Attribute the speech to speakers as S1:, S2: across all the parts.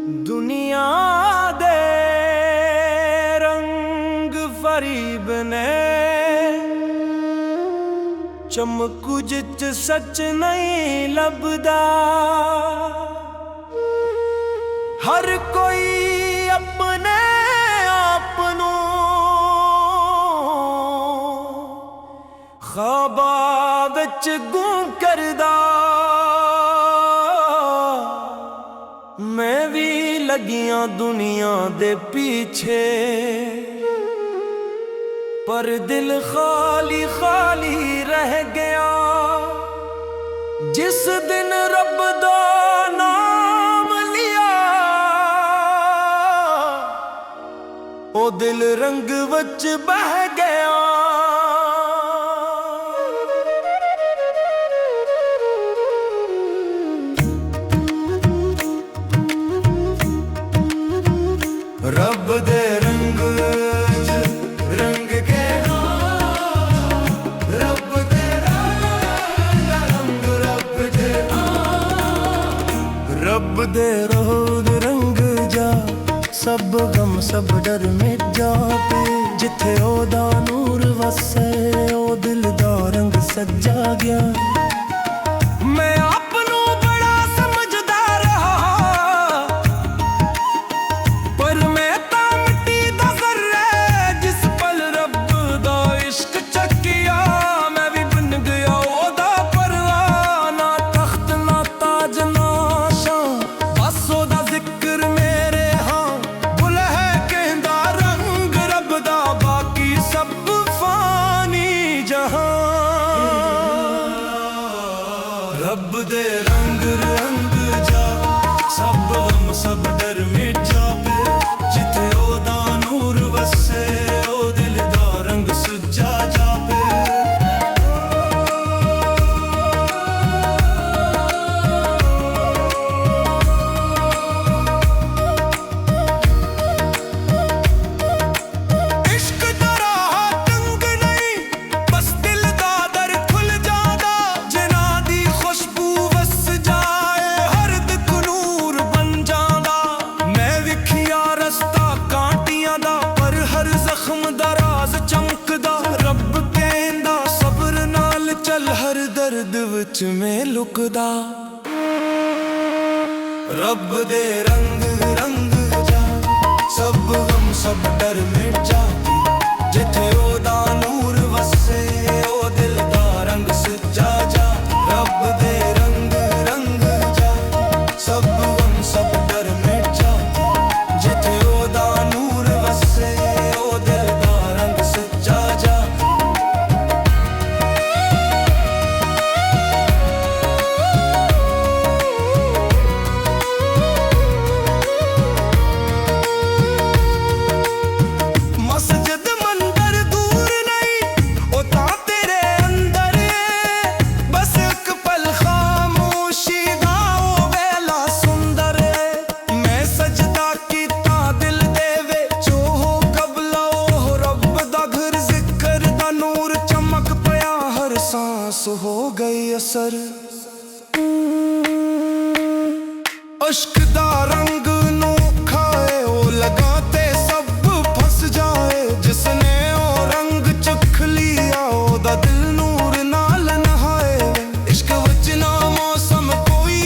S1: दुनिया दे रंग फरीब ने चमकू जिच सच नहीं लभदा। हर कोई अपने आप नू ख्वाबां विच गुम करदा। मैं भी लगियां दुनिया दे पीछे, पर दिल खाली खाली रह गया। जिस दिन रब दा नाम लिया, ओ दिल रंग विच बह गया। रब दे रंग रंग के रब दे रंग रब दे रब दे रोद रंग जा। सब गम सब डर मिट जावे, जिथे ओदा नूर वसे ओ दिल दा रंग सजा गया। मैं आपनू बड़ा समझदा रहा, पर मैं तां मिट्टी दा ज़र्रा। जिस पल रब दा इश्क चकिया, मैं भी बन गया ओदा परवाना। तख्त ना ताज ना शान, बस ओदा जिक्र मेरे हां। बुल है कहंदा रंग रब दा, बाकी सब फानी जहां। रब दे रंग रंग जा, सब गम सब डर मिट जावे, जिथे ओदा नूर वसे ओ दिल दा रंग सुजा जावे। इश्क दा राह तंग नहीं, बस दिल दा दर खुल जादा। जिना दी खुशबू वस जाए, हर दिक नूर बन जादा। मैं विखिया रस्ता कांटियां दा, पर हर जख्म दा राज चमकदा। रब कहंदा सब्र नाल चल, हर दर्द विच मैं लुकदा। रब दे रंग रंग जा, सब गम सब डर मिट जावे, जिथे ओदा नूर वसे ओ दिल दा रंग सजा जा। रब दे रंग रंग जा, सब गम सब डर मिट जावे, जिथे ओदा नूर वसे ओ दिल दा रंग सजा जा। मस्जिद मंदिर दूर नहीं, ओ तां तेरे अंदर है। बस एक पल खामोशी दा ओ वेला सुंदर है। मैं सजदा कीता दिल दे विचों हो कबला, ओ रब दा घर जिक्र दा नूर चमक पिया। हर सांस हो गई असर, अश्क दा रंग नोखा है ओ लगाते सब फंस जाए। जिसने ओ रंग चख लिया, ओदा दिल नूर नाल नहाए। इश्क विच ना मौसम कोई,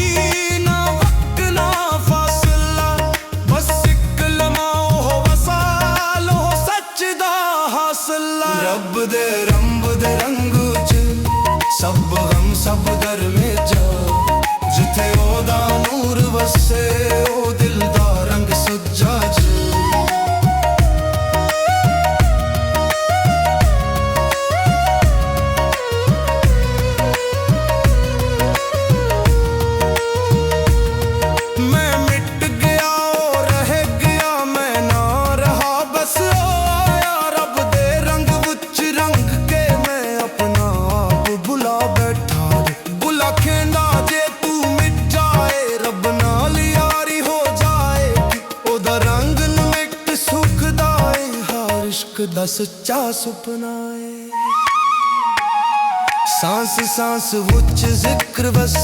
S1: ना वक्त ना फासला, बस इक लम्हा ओ वसाल ओ सच दा हासिला। रब दे रंग च सब गम सब डर मिट जा, जिथे ओदा नूर वसे ओ दिल दा रंग सजा जा। मैं मिट गया ओ रह गया, मैं ना रहा बस आया। रब दे रंग विच रंग के मैं अपना आप बुला बैठा। बुला खेंदा जे तू मिट जाए, रब नाल यारी हो जाएगी। ओदा रंग न मिट सुखदा है, हर इश्क दा सच्चा सुपना है। सांस सांस विच जिक्र वसे